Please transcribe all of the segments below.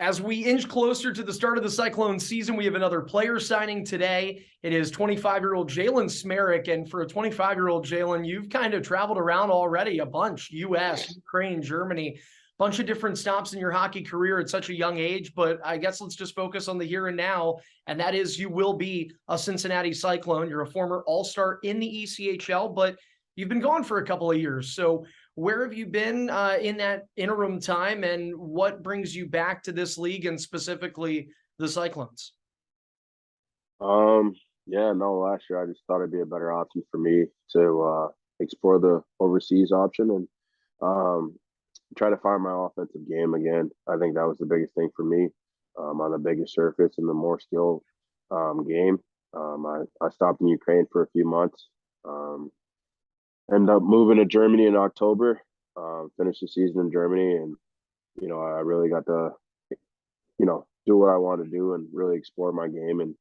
As we inch closer to the start of the Cyclone season, we have another player signing today. It is 25-year-old Jalen Smereck. And for a 25-year-old Jalen, you've kind of traveled around already a bunch, US, Ukraine, Germany, bunch of different stops in your hockey career at such a young age. But I guess let's just focus on the here and now. And that is, you will be a Cincinnati Cyclone. You're a former All-Star in the ECHL, but you've been gone for a couple of years. So where have you been in that interim time, and what brings you back to this league and specifically the Cyclones? Yeah, no, last year I just thought it'd be a better option for me to explore the overseas option and try to find my offensive game again. I think that was the biggest thing for me on the biggest surface and the more skilled game. I stopped in Ukraine for a few months. Ended up moving to Germany in October, finished the season in Germany, and I really got to do what I want to do and really explore my game and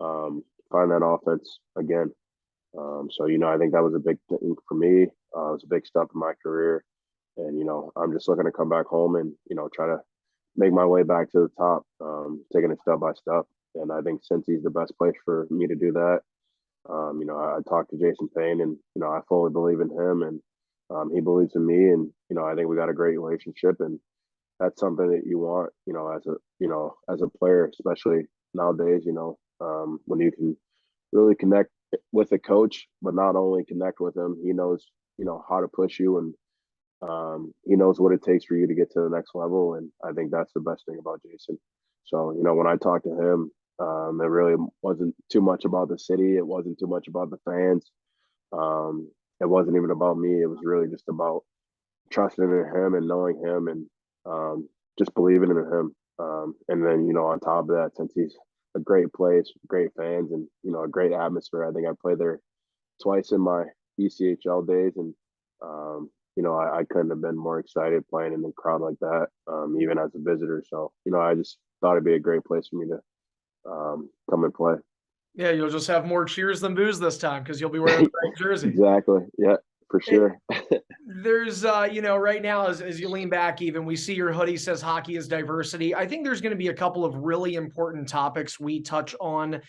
find that offense again. So I think that was a big thing for me. It was a big step in my career, and I'm just looking to come back home and try to make my way back to the top, taking it step by step. And I think Cincy is the best place for me to do that. I talked to Jason Payne, and I fully believe in him, and he believes in me, and I think we got a great relationship, and that's something that you want, as a player, especially nowadays, when you can really connect with a coach, but not only connect with him, he knows, how to push you, and he knows what it takes for you to get to the next level, and I think that's the best thing about Jason. So when I talked to him, it really wasn't too much about the city. It wasn't too much about the fans. It wasn't even about me. It was really just about trusting in him and knowing him and just believing in him. And then, on top of that, since he's a great place, great fans, and, a great atmosphere, I think I played there twice in my ECHL days. And, I couldn't have been more excited playing in a crowd like that, even as a visitor. So, I just thought it'd be a great place for me to come and play. Yeah, you'll just have more cheers than booze this time because you'll be wearing the right jersey. Exactly. Yeah, for sure. There's, right now, as you lean back, even we see your hoodie says hockey is diversity. I think there's going to be a couple of really important topics we touch on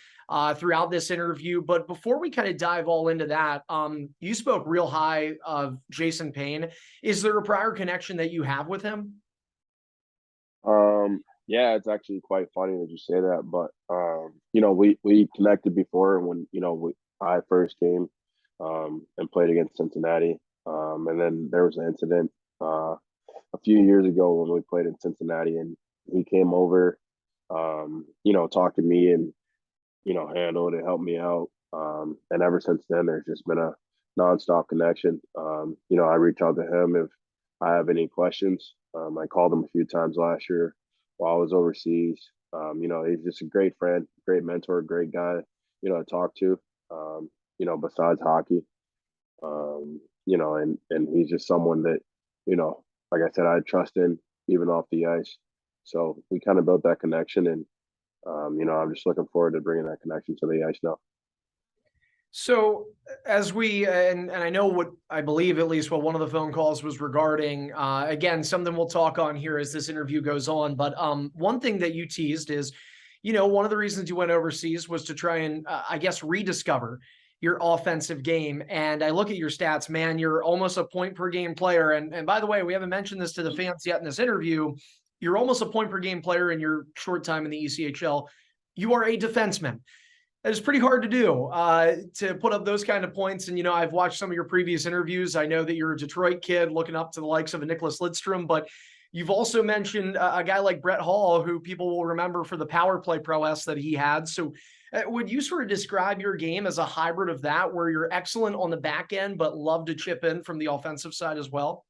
throughout this interview. But before we kind of dive all into that, you spoke real high of Jason Payne. Is there a prior connection that you have with him? Yeah, it's actually quite funny that you say that, but we connected before when I first came and played against Cincinnati, and then there was an incident a few years ago when we played in Cincinnati, and he came over, talked to me and handled it, helped me out, and ever since then there's just been a nonstop connection. I reach out to him if I have any questions. I called him a few times last year while I was overseas. He's just a great friend, great mentor, great guy, to talk to, besides hockey. And he's just someone that, like I said, I trust in even off the ice. So we kind of built that connection, and, I'm just looking forward to bringing that connection to the ice now. So as we, and I know what I believe, at least what one of the phone calls was regarding, again, something we'll talk on here as this interview goes on. But one thing that you teased is, one of the reasons you went overseas was to try and, I guess, rediscover your offensive game. And I look at your stats, man, you're almost a point per game player. And by the way, we haven't mentioned this to the fans yet in this interview. You're almost a point per game player in your short time in the ECHL. You are a defenseman. It's pretty hard to do, to put up those kind of points. And, I've watched some of your previous interviews. I know that you're a Detroit kid looking up to the likes of a Nicholas Lidstrom, but you've also mentioned a guy like Brett Hall, who people will remember for the power play prowess that he had. So would you sort of describe your game as a hybrid of that, where you're excellent on the back end, but love to chip in from the offensive side as well?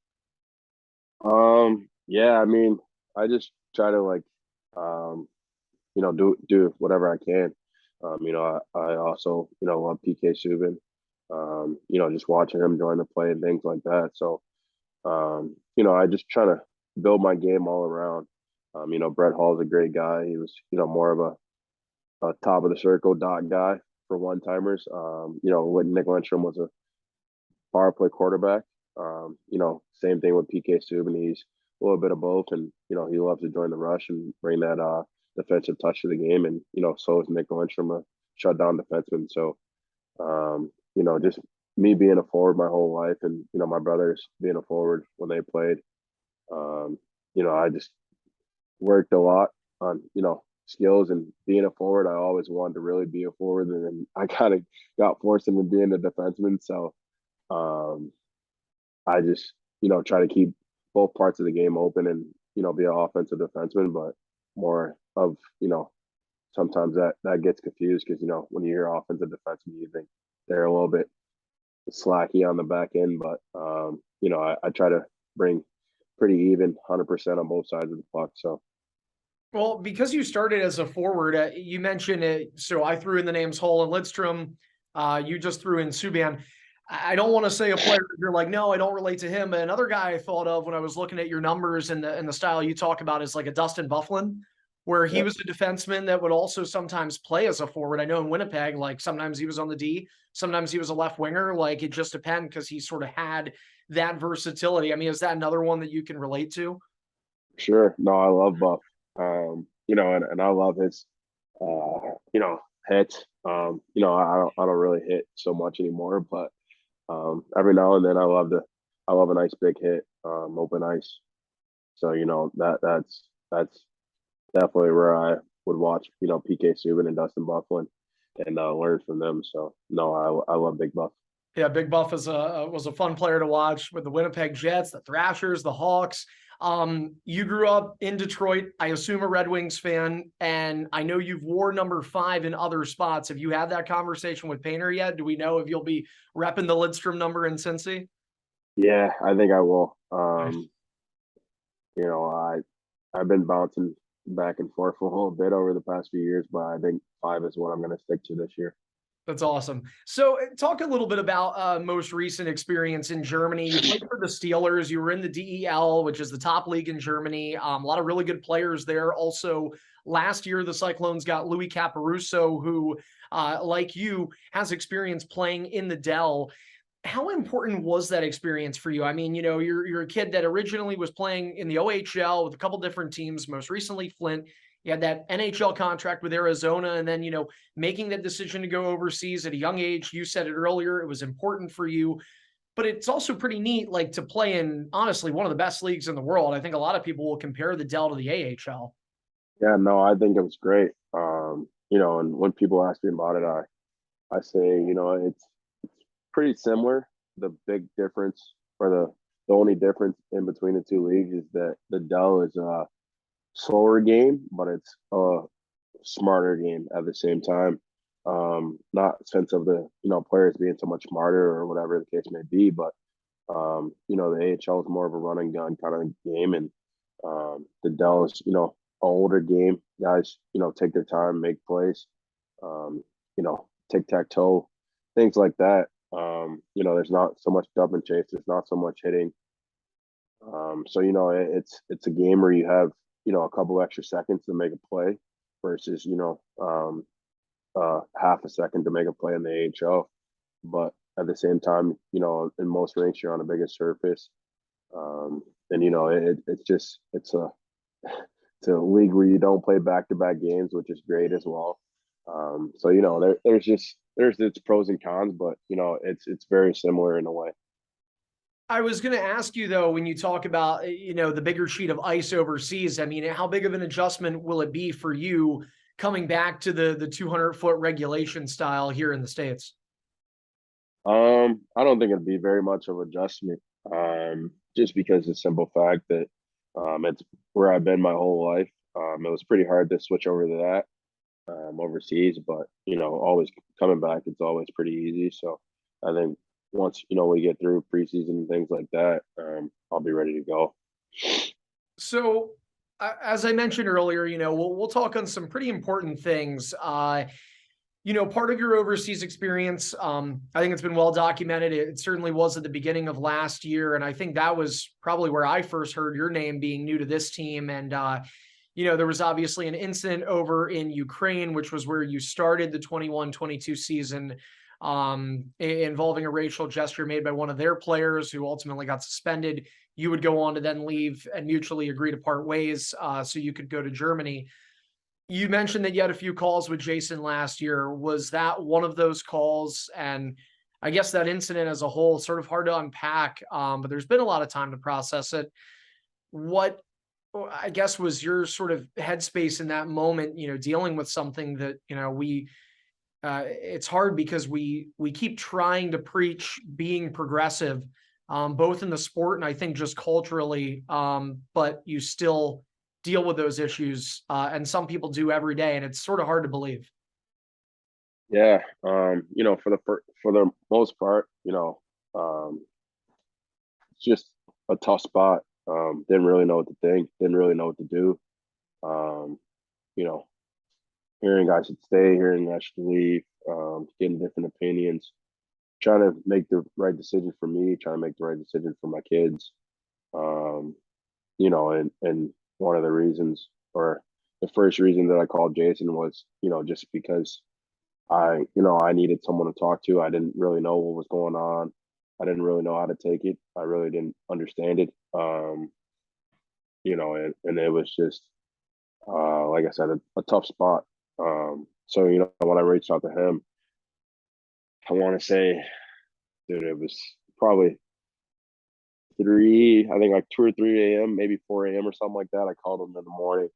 Yeah, I mean, I just try to do whatever I can. I also, love PK Subban, just watching him join the play and things like that. So, I just try to build my game all around. Brett Hall's a great guy. He was, more of a top of the circle dot guy for one timers. When Nick Lidstrom was a power play quarterback. Same thing with PK Subban. He's little bit of both. And, he loves to join the rush and bring that defensive touch to the game. And, so is Nick Lidstrom, a shutdown defenseman. So, just me being a forward my whole life and, my brothers being a forward when they played, I just worked a lot on, skills and being a forward. I always wanted to really be a forward. And then I kind of got forced into being a defenseman. So, um, I just, try to keep both parts of the game open and, be an offensive defenseman, but more of, sometimes that gets confused because, when you hear offensive defenseman, you think they're a little bit slacky on the back end, but, I try to bring pretty even 100% on both sides of the puck. So, Well, because you started as a forward, you mentioned it. So I threw in the names Hall and Lidstrom. You just threw in Subban. I don't want to say a player you're like, no, I don't relate to him. But another guy I thought of when I was looking at your numbers and the style you talk about is like a Dustin Byfuglien, where he yeah, was a defenseman that would also sometimes play as a forward. I know in Winnipeg, like sometimes he was on the D, sometimes he was a left winger. Like it just depended because he sort of had that versatility. I mean, is that another one that you can relate to? sure. No, I love Buff. And I love his, hits. I don't really hit so much anymore, but every now and then I love a nice big hit, open ice. So that's definitely where I would watch, PK Subban and Dustin Byfuglien and learn from them. So no, I love Big Buff. Yeah, Big Buff was a fun player to watch with the Winnipeg Jets, the Thrashers, the Hawks. You grew up in Detroit, I assume a Red Wings fan, and I know you've wore number 5 in other spots. Have you had that conversation with Painter yet? Do we know if you'll be repping the Lidstrom number in Cincy? Yeah, I think I will. Nice. You know, I I've been bouncing back and forth a little bit over the past few years, but I think 5 is what I'm going to stick to this year. That's awesome. So, talk a little bit about most recent experience in Germany. You played for the Steelers. You were in the DEL, which is the top league in Germany. A lot of really good players there. Also, last year the Cyclones got Louis Caparuso, who, like you, has experience playing in the Dell. How important was that experience for you? I mean, you're a kid that originally was playing in the OHL with a couple different teams, most recently Flint. You had that NHL contract with Arizona, and then, making that decision to go overseas at a young age. You said it earlier, it was important for you, but it's also pretty neat, like to play in honestly one of the best leagues in the world. I think a lot of people will compare the Dell to the AHL. Yeah, no, I think it was great. And when people ask me about it, I say, it's pretty similar. The big difference or the only difference in between the two leagues is that the Dell is a slower game, but it's a smarter game at the same time. Not sense of the players being so much smarter or whatever the case may be, but the AHL is more of a run and gun kind of game, and the Dell is an older game. Guys, take their time, make plays, tic tac toe, things like that. There's not so much dub and chase. There's not so much hitting. So it's a game where you have a couple extra seconds to make a play versus half a second to make a play in the AHL. But at the same time, in most rinks you're on a bigger surface, and it's a league where you don't play back to back games, which is great as well. So there's its pros and cons, but it's very similar in a way. I was going to ask you though, when you talk about, the bigger sheet of ice overseas, I mean, how big of an adjustment will it be for you coming back to the 200-foot regulation style here in the States? I don't think it'd be very much of adjustment. Just because the simple fact that it's where I've been my whole life. It was pretty hard to switch over to that overseas, but always coming back, it's always pretty easy. So I think once we get through preseason and things like that, I'll be ready to go. So, as I mentioned earlier, we'll talk on some pretty important things. Part of your overseas experience, I think it's been well documented. It certainly was at the beginning of last year, and I think that was probably where I first heard your name being new to this team. And there was obviously an incident over in Ukraine, which was where you started the 21-22 season. involving a racial gesture made by one of their players who ultimately got suspended. You would go on to then leave and mutually agree to part ways, so you could go to Germany. You mentioned that you had a few calls with Jason last year. Was that one of those calls? And I guess that incident as a whole, sort of hard to unpack, but there's been a lot of time to process it. What, I guess, was your sort of headspace in that moment, dealing with something that, it's hard because we keep trying to preach being progressive, both in the sport and I think just culturally, but you still deal with those issues, and some people do every day, and it's sort of hard to believe. Yeah, for the most part, it's just a tough spot. Didn't really know what to think. Didn't really know what to do. Um, you know, hearing I should stay, hearing I should leave, getting different opinions, trying to make the right decision for me, trying to make the right decision for my kids. Um, and one of the reasons, or the first reason that I called Jason was, just because I needed someone to talk to. I didn't really know what was going on. I didn't really know how to take it. I really didn't understand it. And it was just, like I said, a tough spot. So, when I reached out to him, I want to say, dude, it was probably I think like 2 or 3 a.m., maybe 4 a.m. or something like that. I called him in the morning,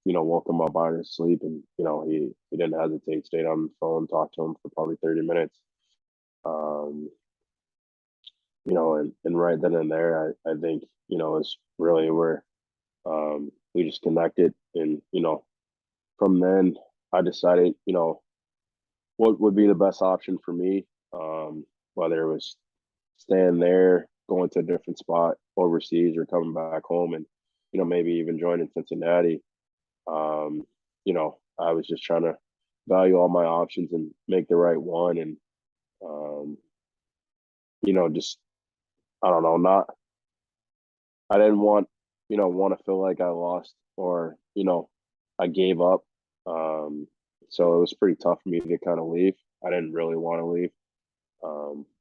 woke him up out of his sleep, and, he didn't hesitate, stayed on the phone, talked to him for probably 30 minutes. Um, and right then and there, I think, is really where we just connected. And, from then I decided, what would be the best option for me, whether it was staying there, going to a different spot overseas, or coming back home and, maybe even joining Cincinnati. I was just trying to value all my options and make the right one. And, um, just, I don't know, I didn't want to feel like I lost, or, I gave up. So it was pretty tough for me to kind of leave. I didn't really want to leave.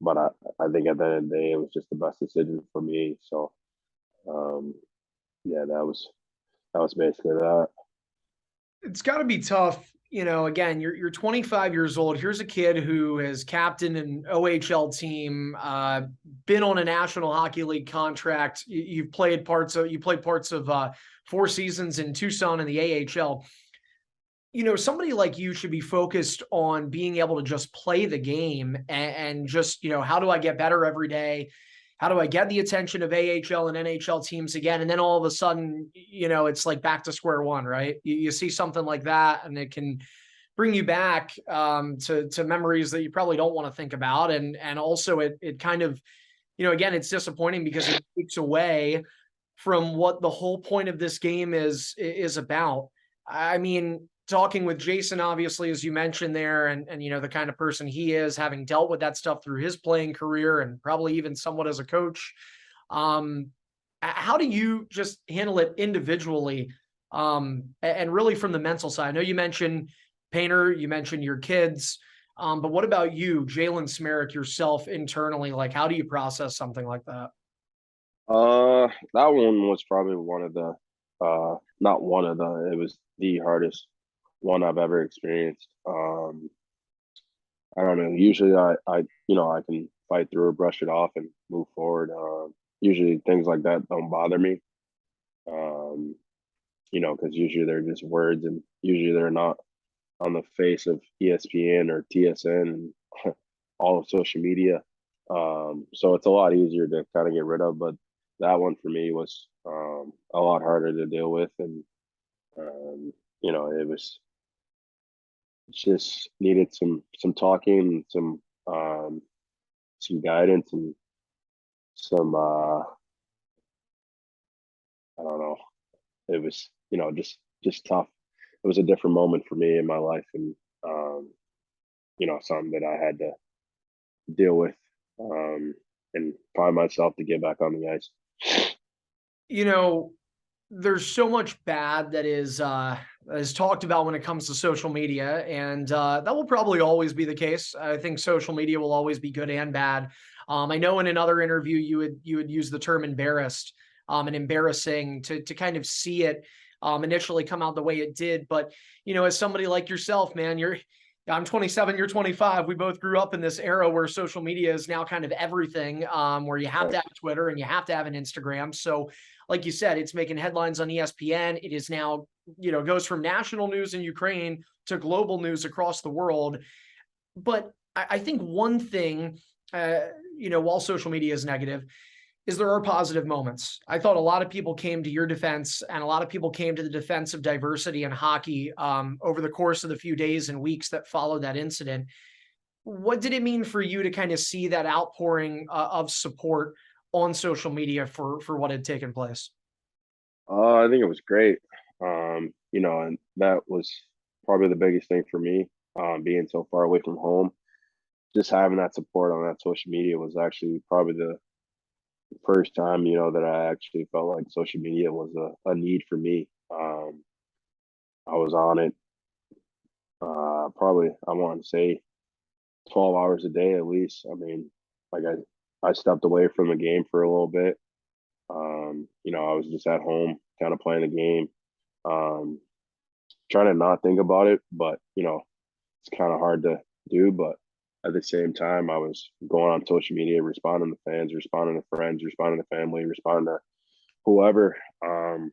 But I think at the end of the day, it was just the best decision for me. So, um, yeah, that was basically that. It's got to be tough. Again, you're 25 years old. Here's a kid who has captained an OHL team, been on a National Hockey League contract. You played parts of 4 seasons in Tucson in the AHL. Somebody like you should be focused on being able to just play the game, and just, how do I get better every day? How do I get the attention of AHL and NHL teams again? And then all of a sudden, it's like back to square one, right? You see something like that, and it can bring you back, to memories that you probably don't want to think about. And also it kind of, again, it's disappointing because it takes away from what the whole point of this game is about. I mean, talking with Jason, obviously, as you mentioned there, and the kind of person he is, having dealt with that stuff through his playing career and probably even somewhat as a coach. How do you just handle it individually, and really from the mental side? I know you mentioned Painter, you mentioned your kids, but what about you, Jalen Smereck, yourself internally? Like, how do you process something like that? That one was probably not one of the, it was the hardest one I've ever experienced. I don't know. Usually I can fight through or brush it off and move forward. Usually things like that don't bother me. Um, because usually they're just words, and usually they're not on the face of ESPN or TSN and all of social media. So it's a lot easier to kind of get rid of, but that one for me was, a lot harder to deal with. And, it was just needed some talking, some guidance, and some, I don't know. It was, just tough. It was a different moment for me in my life, and, something that I had to deal with, and find myself to get back on the ice. you know, there's so much bad that is is talked about when it comes to social media, and that will probably always be the case. I think social media will always be good and bad. I know in another interview you would use the term embarrassed, and embarrassing to kind of see it initially come out the way it did. But as somebody like yourself, man, I'm 27, you're 25. We both grew up in this era where social media is now kind of everything, where you have to have Twitter and you have to have an Instagram. So, like you said, it's making headlines on ESPN. It is now, goes from national news in Ukraine to global news across the world. But I think one thing, while social media is negative, is there are positive moments. I thought a lot of people came to your defense and a lot of people came to the defense of diversity in hockey over the course of the few days and weeks that followed that incident. What did it mean for you to kind of see that outpouring of support on social media for what had taken place? I think it was great. And that was probably the biggest thing for me, being so far away from home. Just having that support on that social media was actually probably the first time, that I actually felt like social media was a need for me. I was on it probably, I want to say 12 hours a day at least. I mean, like I stepped away from the game for a little bit. I was just at home kind of playing the game, trying to not think about it, but it's kind of hard to do. But at the same time, I was going on social media, responding to fans, responding to friends, responding to family, responding to whoever, and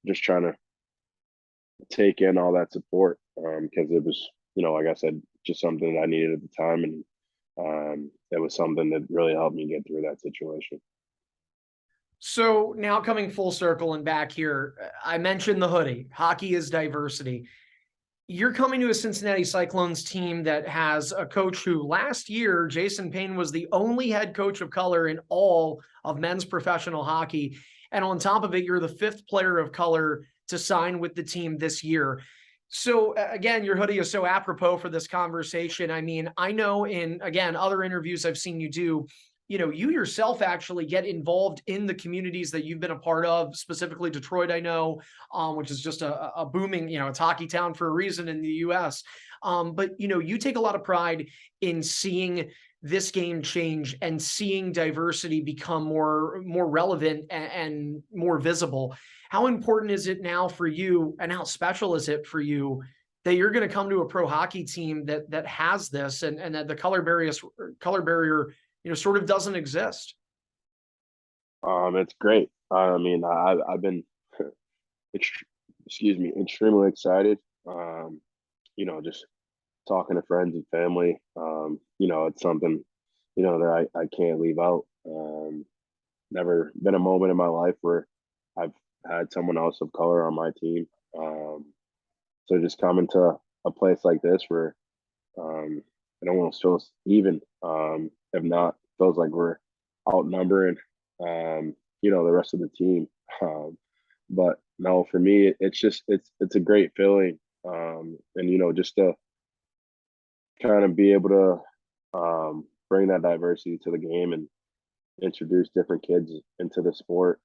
just trying to take in all that support, because it was, like I said, just something that I needed at the time. And it was something that really helped me get through that situation. So now coming full circle and back here, I mentioned the hoodie. Hockey is diversity. You're coming to a Cincinnati Cyclones team that has a coach who last year, Jason Payne, was the only head coach of color in all of men's professional hockey. And on top of it, you're the fifth player of color to sign with the team this year. So again, your hoodie is so apropos for this conversation. I mean, I know in, again, other interviews I've seen you do, you yourself actually get involved in the communities that you've been a part of, specifically Detroit, I know, which is just a booming, it's hockey town for a reason in the US. But, you take a lot of pride in seeing this game change and seeing diversity become more relevant and more visible. How important is it now for you, and how special is it for you that you're going to come to a pro hockey team that has this, and that the color barrier sort of doesn't exist? It's great. I mean, I've been, excuse me, extremely excited. Just talking to friends and family. It's something, that I can't leave out. Never been a moment in my life where I've had someone else of color on my team. So just coming to a place like this where it almost feels even, if not feels like we're outnumbering, the rest of the team. But no, for me, it's a great feeling, and just to kind of be able to bring that diversity to the game and introduce different kids into the sport,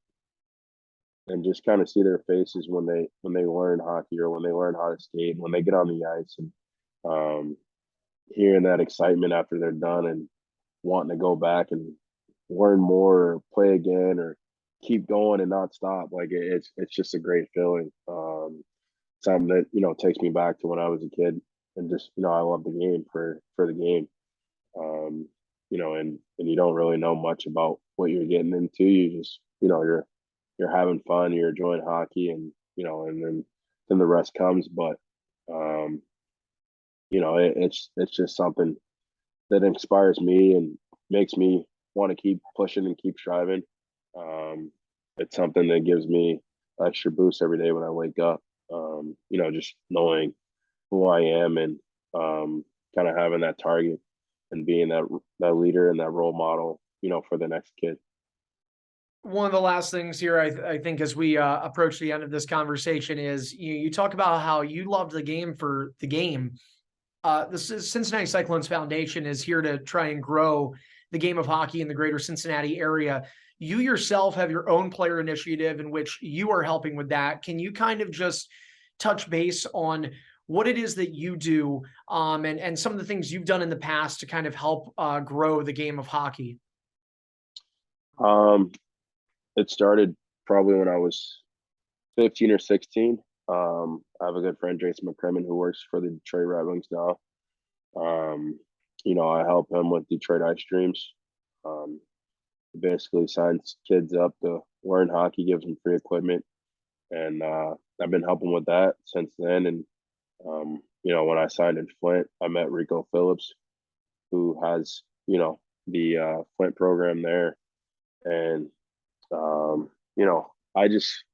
and just kind of see their faces when they learn hockey, or when they learn how to skate, when they get on the ice, and hearing that excitement after they're done and wanting to go back and learn more, or play again, or keep going and not stop. Like it's just a great feeling. Something that takes me back to when I was a kid, and just I love the game for the game. And you don't really know much about what you're getting into. You just you're having fun, you're enjoying hockey, and then the rest comes. But it's just something that inspires me and makes me want to keep pushing and keep striving. It's something that gives me extra boost every day when I wake up. Just knowing who I am, and kind of having that target and being that leader and that role model, for the next kid. One of the last things here, I think, as we approach the end of this conversation, is you talk about how you loved the game for the game. The Cincinnati Cyclones Foundation is here to try and grow the game of hockey in the greater Cincinnati area. you yourself have your own player initiative in which you are helping with that. Can you kind of just touch base on what it is that you do, and some of the things you've done in the past to kind of help grow the game of hockey? Um, it started probably when I was 15 or 16. I have a good friend, Jason McCrimmon, who works for the Detroit Red Wings now. Um, I help him with Detroit Ice Dreams. Basically signs kids up to learn hockey, gives them free equipment, and I've been helping with that since then. And when I signed in Flint, I met Rico Phillips, who has the Flint program there, and I just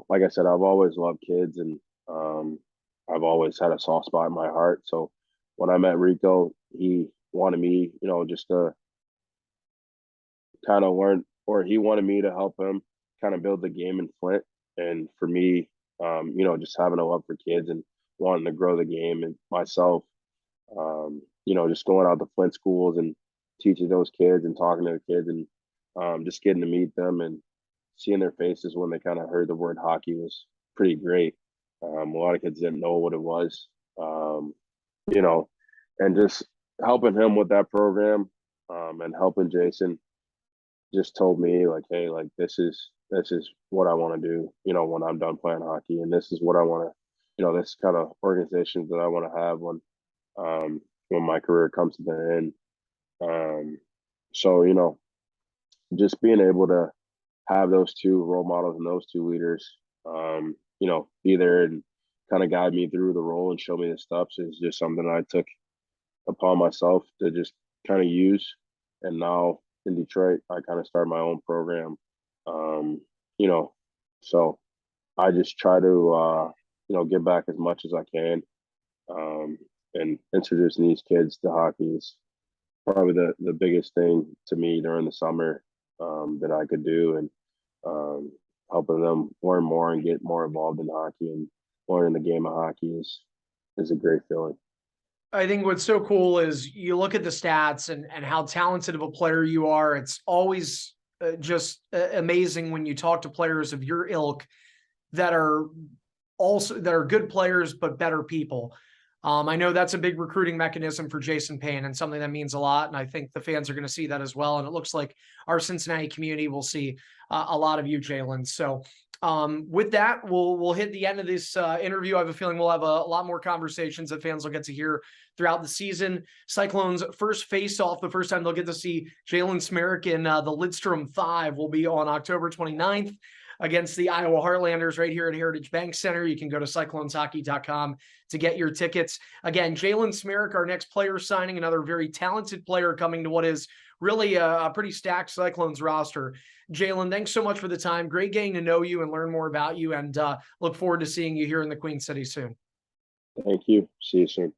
like I said, I've always loved kids, and I've always had a soft spot in my heart. So when I met Rico, he wanted me, just to kind of learn, or he wanted me to help him kind of build the game in Flint. And for me, just having a love for kids and wanting to grow the game and myself, just going out to Flint schools and teaching those kids and talking to the kids and just getting to meet them and seeing their faces when they kind of heard the word hockey was pretty great. A lot of kids didn't know what it was, and just helping him with that program, and helping Jason just told me like, hey, like this is what I want to do, when I'm done playing hockey, and this is what I want to, this kind of organizations that I want to have when my career comes to the end. So just being able to have those two role models and those two leaders, be there and kind of guide me through the role and show me the steps is just something I took upon myself to just kind of use. And now in Detroit, I kind of started my own program. So I just try to, give back as much as I can, and introducing these kids to hockey is probably the biggest thing to me during the summer, that I could do, and helping them learn more and get more involved in hockey and learning the game of hockey is a great feeling. I think what's so cool is you look at the stats and how talented of a player you are. It's always just amazing when you talk to players of your ilk that are good players, but better people. I know that's a big recruiting mechanism for Jason Payne and something that means a lot. And I think the fans are going to see that as well. And it looks like our Cincinnati community will see a lot of you, Jalen. So with that, we'll hit the end of this interview. I have a feeling we'll have a lot more conversations that fans will get to hear throughout the season. Cyclones' first face-off, the first time they'll get to see Jalen Smereck in the Lidstrom 5 will be on October 29th against the Iowa Heartlanders right here at Heritage Bank Center. You can go to cycloneshockey.com to get your tickets. Again, Jalen Smereck, our next player signing, another very talented player coming to what is really a pretty stacked Cyclones roster. Jalen, thanks so much for the time. Great getting to know you and learn more about you, and look forward to seeing you here in the Queen City soon. Thank you. See you soon.